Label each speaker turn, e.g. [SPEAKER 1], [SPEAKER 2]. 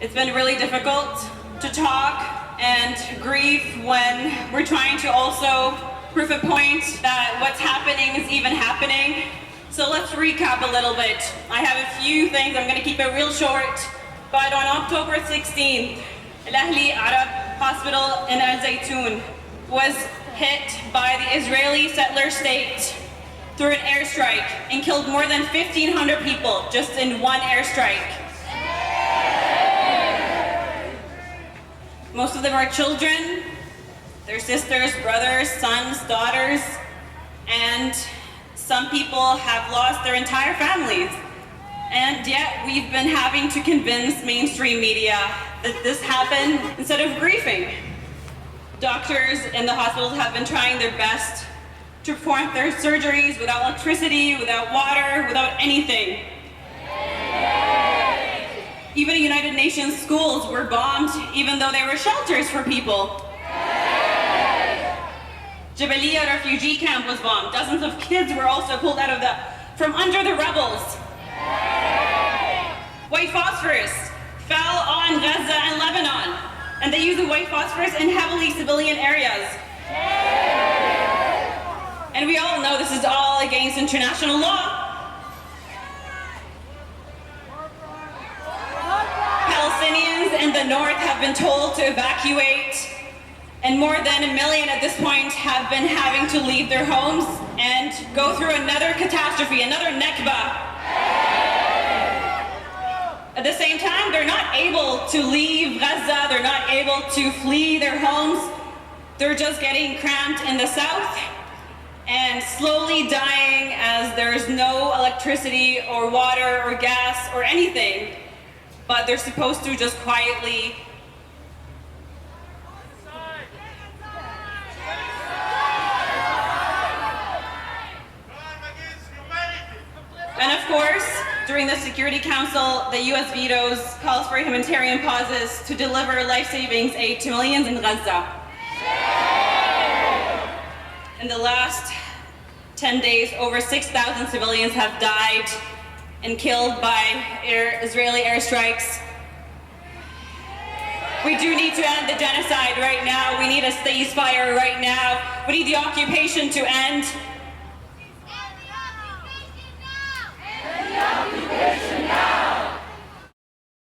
[SPEAKER 1] It's been really difficult to talk and grieve when we're trying to also prove a point that what's happening is even happening. So let's recap a little bit. I have a few things, I'm gonna keep it real short, but on October 16th, Al-Ahli Arab Hospital in Zeitoun was hit by the Israeli settler state through an airstrike and killed more than 1,500 people just in one airstrike. Most of them are children, their sisters, brothers, sons, daughters, and some people have lost their entire families. And yet we've been having to convince mainstream media that this happened instead of grieving. Doctors in the hospitals have been trying their best to perform their surgeries without electricity, without water, without anything. Even United Nations schools were bombed, even though they were shelters for people. Jabalia refugee camp was bombed. Dozens of kids were also pulled out of from under the rebels. White phosphorus fell on Gaza and Lebanon, and they use the white phosphorus in heavily civilian areas. And we all know this is all against international law. Palestinians in the north have been told to evacuate, and more than 1 million at this point have been having to leave their homes and go through another catastrophe, another Nakba. At the same time, they're not able to leave Gaza, they're not able to flee their homes. They're just getting cramped in the south and slowly dying as there's no electricity or water or gas or anything. But they're supposed to just quietly and of course, during the Security Council, the US vetoes calls for humanitarian pauses to deliver life-saving aid to millions in Gaza. In the last 10 days, over 6,000 civilians have died and killed by Israeli airstrikes. We do need to end the genocide right now. We need a ceasefire right now. We need the occupation to end.